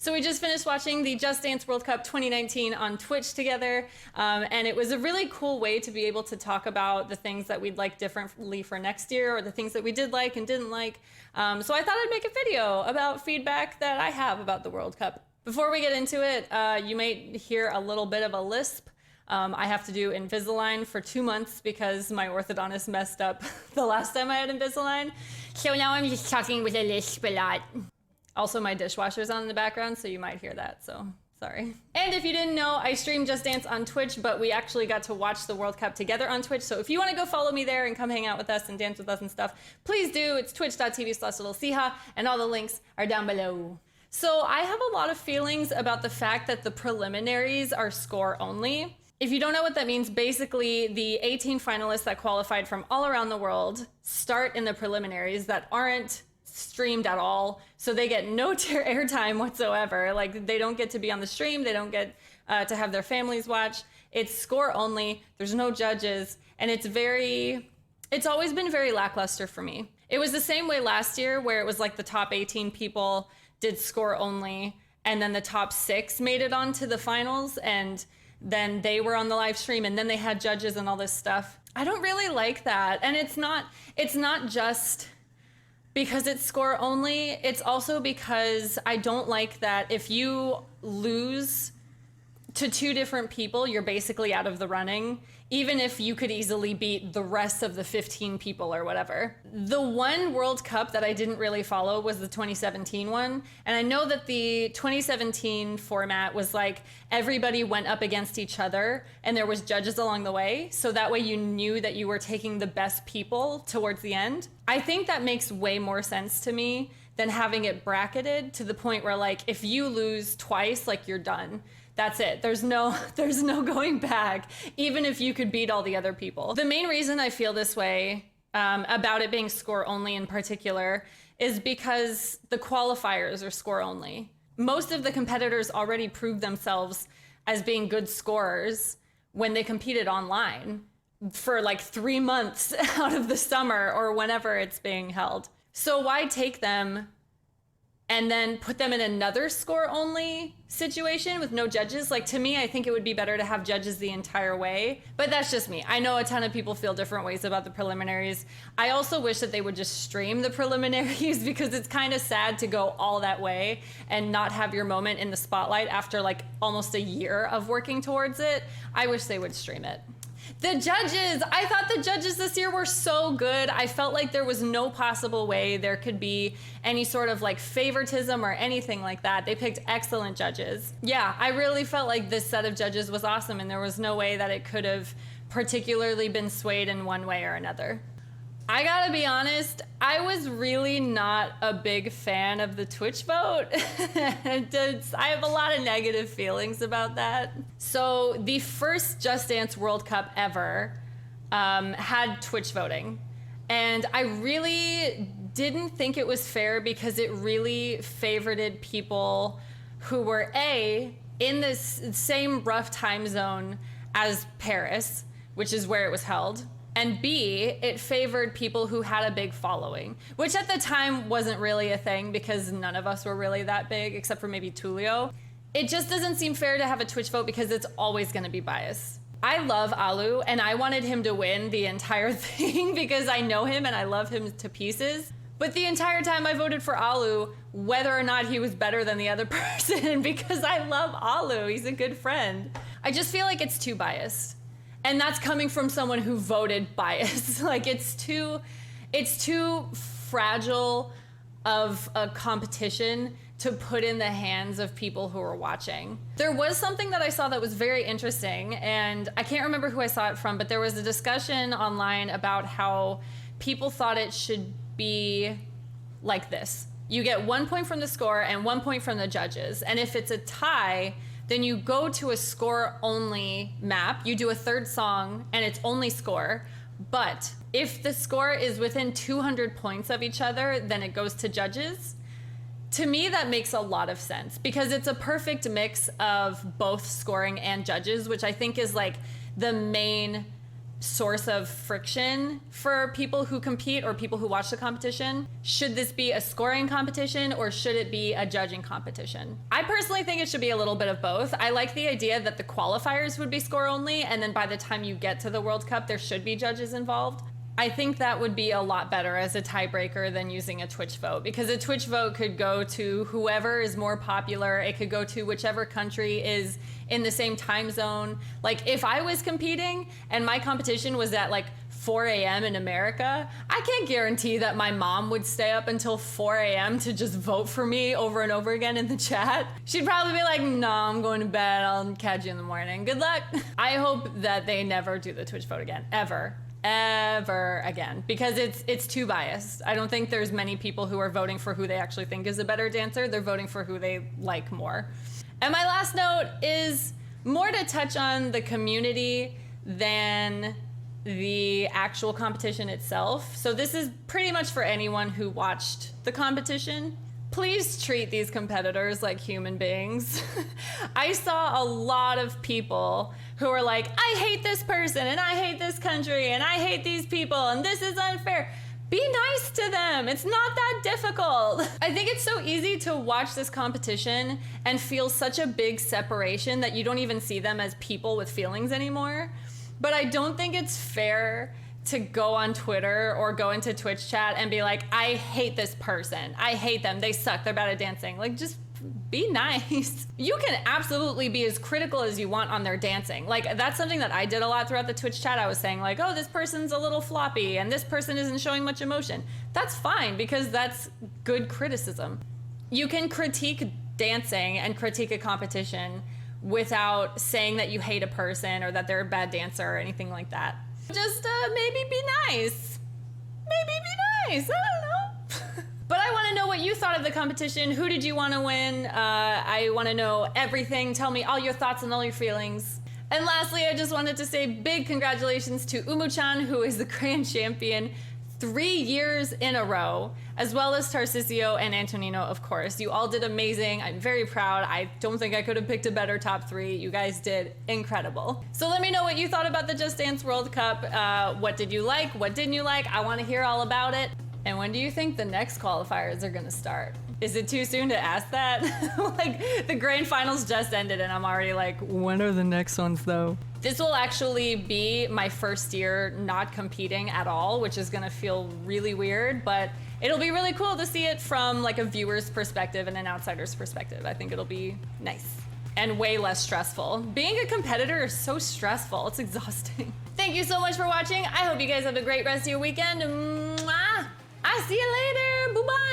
So we just finished watching the Just Dance World Cup 2019 on Twitch together, and it was a really cool way to be able to talk about the things that we'd like differently for next year, or the things that we did like and didn't like. So I thought I'd make a video about feedback that I have about the World Cup. Before we get into it, you might hear a little bit of a lisp. I have to do Invisalign for 2 months because my orthodontist messed up the last time I had Invisalign. So now I'm just talking with a lisp a lot. Also, my dishwasher's on in the background, so you might hear that, so sorry. And if you didn't know, I stream Just Dance on Twitch, but we actually got to watch the World Cup together on Twitch, so if you want to go follow me there and come hang out with us and dance with us and stuff, please do. It's twitch.tv/littlesiha, and all the links are down below. So I have a lot of feelings about the fact that the preliminaries are score only. If you don't know what that means, basically the 18 finalists that qualified from all around the world start in the preliminaries that aren't streamed at all, so they get no airtime whatsoever. Like, they don't get to be on the stream, they don't get to have their families watch. It's score only, there's no judges, and it's always been very lackluster for me. It was the same way last year, where it was like the top 18 people did score only, and then the top 6 made it onto the finals, and then they were on the live stream, and then they had judges and all this stuff. I don't really like that, and it's not just because it's score only, it's also because I don't like that if you lose to 2 different people, you're basically out of the running, even if you could easily beat the rest of the 15 people or whatever. The one World Cup that I didn't really follow was the 2017 one, and I know that the 2017 format was like everybody went up against each other and there was judges along the way, so that way you knew that you were taking the best people towards the end. I think that makes way more sense to me than having it bracketed to the point where, like, if you lose twice, like, you're done. That's it. There's no going back, even if you could beat all the other people. The main reason I feel this way about it being score only in particular is because the qualifiers are score only. Most of the competitors already proved themselves as being good scorers when they competed online for like 3 months out of the summer or whenever it's being held. So why take them and then put them in another score only situation with no judges? Like, to me, I think it would be better to have judges the entire way, but that's just me. I know a ton of people feel different ways about the preliminaries. I also wish that they would just stream the preliminaries because it's kind of sad to go all that way and not have your moment in the spotlight after like almost a year of working towards it. I wish they would stream it. The judges, I thought the judges this year were so good. I felt like there was no possible way there could be any sort of like favoritism or anything like that. They picked excellent judges. Yeah, I really felt like this set of judges was awesome, and there was no way that it could have particularly been swayed in one way or another. I gotta be honest, I was really not a big fan of the Twitch vote. I have a lot of negative feelings about that. So the first Just Dance World Cup ever had Twitch voting. And I really didn't think it was fair because it really favorited people who were A, in this same rough time zone as Paris, which is where it was held, and B, it favored people who had a big following, which at the time wasn't really a thing because none of us were really that big, except for maybe Tulio. It just doesn't seem fair to have a Twitch vote because it's always gonna be biased. I love Alu, and I wanted him to win the entire thing because I know him and I love him to pieces. But the entire time I voted for Alu, whether or not he was better than the other person, because I love Alu, he's a good friend. I just feel like it's too biased. And that's coming from someone who voted bias. Like, it's too fragile of a competition to put in the hands of people who are watching. There was something that I saw that was very interesting, and I can't remember who I saw it from, but there was a discussion online about how people thought it should be like this. You get 1 point from the score and 1 point from the judges. And if it's a tie, then you go to a score only map, you do a third song and it's only score. But if the score is within 200 points of each other, then it goes to judges. To me, that makes a lot of sense because it's a perfect mix of both scoring and judges, which I think is like the main source of friction for people who compete or people who watch the competition. Should this be a scoring competition or should it be a judging competition? I personally think it should be a little bit of both. I like the idea that the qualifiers would be score only, and then by the time you get to the World Cup, there should be judges involved. I think that would be a lot better as a tiebreaker than using a Twitch vote, because a Twitch vote could go to whoever is more popular. It could go to whichever country is in the same time zone. Like if I was competing and my competition was at like 4 a.m. in America, I can't guarantee that my mom would stay up until 4 a.m. to just vote for me over and over again in the chat. She'd probably be like, no, I'm going to bed. I'll catch you in the morning. Good luck. I hope that they never do the Twitch vote again, ever again, because it's too biased. I don't think there's many people who are voting for who they actually think is a better dancer. They're voting for who they like more. And my last note is more to touch on the community than the actual competition itself. So this is pretty much for anyone who watched the competition. Please treat these competitors like human beings. I saw a lot of people who are like, I hate this person and I hate this country and I hate these people and this is unfair. Be nice to them. It's not that difficult. I think it's so easy to watch this competition and feel such a big separation that you don't even see them as people with feelings anymore. But I don't think it's fair to go on Twitter or go into Twitch chat and be like, I hate this person. I hate them. They suck. They're bad at dancing. Like, just be nice. You can absolutely be as critical as you want on their dancing. Like, that's something that I did a lot throughout the Twitch chat. I was saying like, oh, this person's a little floppy and this person isn't showing much emotion. That's fine, because that's good criticism. You can critique dancing and critique a competition without saying that you hate a person or that they're a bad dancer or anything like that. Just maybe be nice. Maybe be nice. I don't know. But I want to know what you thought of the competition. Who did you want to win? I want to know everything. Tell me all your thoughts and all your feelings. And lastly, I just wanted to say big congratulations to Umu-chan, who is the grand champion 3 years in a row, as well as Tarcisio and Antonino, of course. You all did amazing. I'm very proud. I don't think I could have picked a better top 3. You guys did incredible. So let me know what you thought about the Just Dance World Cup. What did you like? What didn't you like? I want to hear all about it. And when do you think the next qualifiers are going to start? Is it too soon to ask that? Like, the grand finals just ended and I'm already like, when are the next ones though? This will actually be my first year not competing at all, which is gonna feel really weird, but it'll be really cool to see it from like a viewer's perspective and an outsider's perspective. I think it'll be nice and way less stressful. Being a competitor is so stressful, it's exhausting. Thank you so much for watching. I hope you guys have a great rest of your weekend. Mwah! I'll see you later, bye-bye.